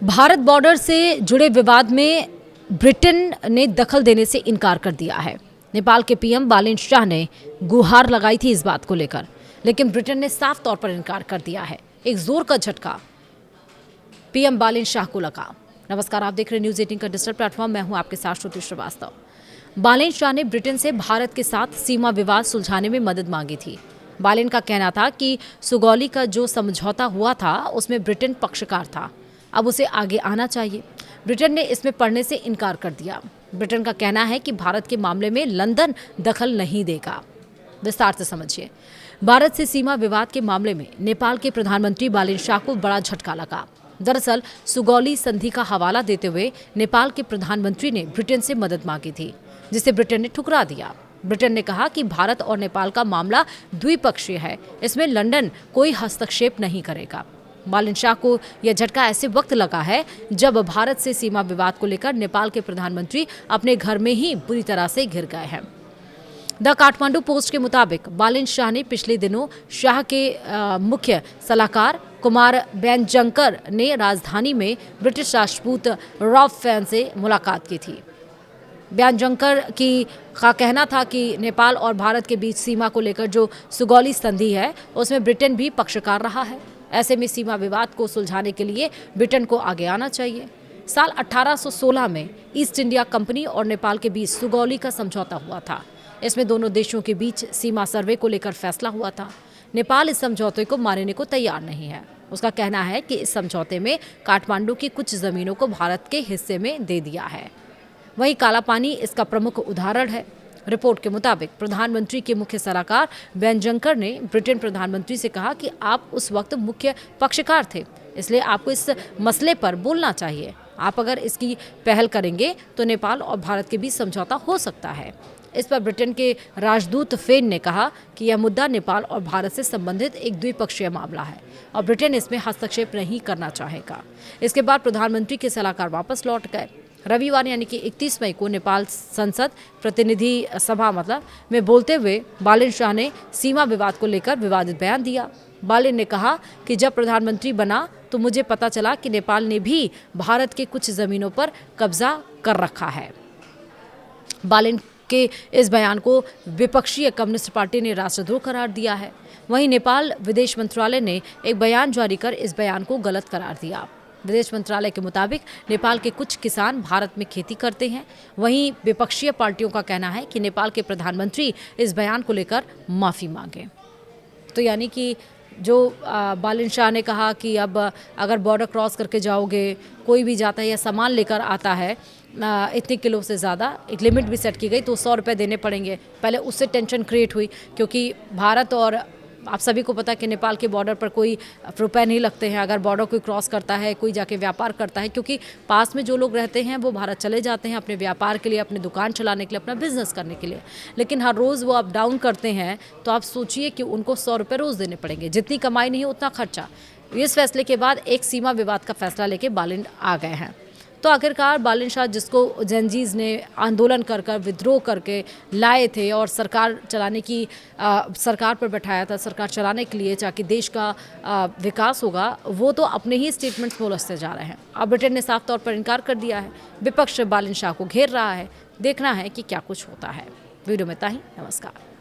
Bharat border से जुड़े विवाद में ब्रिटेन ने दखल देने से इनकार कर दिया है। नेपाल के पीएम बालेन शाह ने गुहार लगाई थी इस बात को लेकर, लेकिन ब्रिटेन ने साफ तौर पर इनकार कर दिया है। एक जोर का झटका पीएम बालेन शाह को लगा। नमस्कार, आप देख रहे हैं न्यूज 18 का डिजिटल प्लेटफॉर्म। मैं हूं आपके साथ श्रुति श्रीवास्तव। बालेन शाह ने ब्रिटेन से भारत के साथ सीमा विवाद सुलझाने में मदद मांगी थी। बालेन का कहना था कि सुगौली का जो समझौता हुआ था उसमें ब्रिटेन पक्षकार था, अब उसे आगे आना चाहिए। ब्रिटेन ने इसमें पढ़ने से इनकार कर दिया। ब्रिटेन का कहना है कि भारत के मामले में लंदन दखल नहीं देगा। विस्तार से समझिए। भारत से सीमा विवाद के मामले में नेपाल के प्रधानमंत्री बालेन शाह को बड़ा झटका लगा। दरअसल सुगौली संधि का हवाला देते हुए नेपाल के प्रधानमंत्री ने ब्रिटेन से मदद मांगी थी, जिसे ब्रिटेन ने ठुकरा दिया। ब्रिटेन ने कहा कि भारत और नेपाल का मामला द्विपक्षीय है, इसमें लंदन कोई हस्तक्षेप नहीं करेगा। बालेन शाह को यह झटका ऐसे वक्त लगा है जब भारत से सीमा विवाद को लेकर नेपाल के प्रधानमंत्री अपने घर में ही बुरी तरह से घिर गए हैं। द काठमांडू पोस्ट के मुताबिक बालेन शाह ने पिछले दिनों शाह के मुख्य सलाहकार कुमार बेनजंकर ने राजधानी में ब्रिटिश राजपूत रॉब फैन से मुलाकात की थी। बेनजंकर का कहना था कि नेपाल और भारत के बीच सीमा को लेकर जो सुगौली संधि है उसमें ब्रिटेन भी पक्षकार रहा है। ऐसे में सीमा विवाद को सुलझाने के लिए ब्रिटेन को आगे आना चाहिए। साल 1816 में ईस्ट इंडिया कंपनी और नेपाल के बीच सुगौली का समझौता हुआ था। इसमें दोनों देशों के बीच सीमा सर्वे को लेकर फैसला हुआ था। नेपाल इस समझौते को मानने को तैयार नहीं है। उसका कहना है कि इस समझौते में काठमांडू की कुछ जमीनों को भारत के हिस्से में दे दिया है। वहीं काला पानी इसका प्रमुख उदाहरण है। रिपोर्ट के मुताबिक प्रधानमंत्री के मुख्य सलाहकार बेनजंकर ने ब्रिटेन प्रधानमंत्री से कहा कि आप उस वक्त मुख्य पक्षकार थे, इसलिए आपको इस मसले पर बोलना चाहिए। आप अगर इसकी पहल करेंगे तो नेपाल और भारत के बीच समझौता हो सकता है। इस पर ब्रिटेन के राजदूत फेन ने कहा कि यह मुद्दा नेपाल और भारत से संबंधित एक द्विपक्षीय मामला है और ब्रिटेन इसमें हस्तक्षेप नहीं करना चाहेगा। इसके बाद प्रधानमंत्री के सलाहकार वापस लौट गए। रविवार यानी कि 31 मई को नेपाल संसद प्रतिनिधि सभा में बोलते हुए बालेन शाह ने सीमा विवाद को लेकर विवादित बयान दिया। बालेन ने कहा कि जब प्रधानमंत्री बना तो मुझे पता चला कि नेपाल ने भी भारत के कुछ जमीनों पर कब्जा कर रखा है। बालेन के इस बयान को विपक्षी कम्युनिस्ट पार्टी ने राष्ट्रद्रोह करार दिया है। वहीं नेपाल विदेश मंत्रालय ने एक बयान जारी कर इस बयान को गलत करार दिया। विदेश मंत्रालय के मुताबिक नेपाल के कुछ किसान भारत में खेती करते हैं। वहीं विपक्षीय पार्टियों का कहना है कि नेपाल के प्रधानमंत्री इस बयान को लेकर माफ़ी मांगे। तो यानी कि जो बालेन शाह ने कहा कि अब अगर बॉर्डर क्रॉस करके जाओगे, कोई भी जाता है या सामान लेकर आता है इतने किलो से ज़्यादा, एक लिमिट भी सेट की गई तो 100 रुपये देने पड़ेंगे। पहले उससे टेंशन क्रिएट हुई क्योंकि भारत और आप सभी को पता है कि नेपाल के बॉर्डर पर कोई रुपए नहीं लगते हैं अगर बॉर्डर कोई क्रॉस करता है, कोई जाके व्यापार करता है, क्योंकि पास में जो लोग रहते हैं वो भारत चले जाते हैं अपने व्यापार के लिए, अपनी दुकान चलाने के लिए, अपना बिजनेस करने के लिए। लेकिन हर रोज़ वो अप डाउन करते हैं तो आप सोचिए कि उनको 100 रुपये रोज़ देने पड़ेंगे। जितनी कमाई नहीं उतना खर्चा। इस फैसले के बाद एक सीमा विवाद का फैसला लेके बालेन आ गए हैं। तो आखिरकार बालेन शाह, जिसको जेनजीज ने आंदोलन कर विद्रोह करके लाए थे और सरकार चलाने की सरकार पर बैठाया था, सरकार चलाने के लिए ताकि देश का विकास होगा, वो तो अपने ही स्टेटमेंट्स में उलझते जा रहे हैं। अब ब्रिटेन ने साफ तौर पर इनकार कर दिया है। विपक्ष बालेन शाह को घेर रहा है। देखना है कि क्या कुछ होता है। वीडियो में इतना ही। नमस्कार।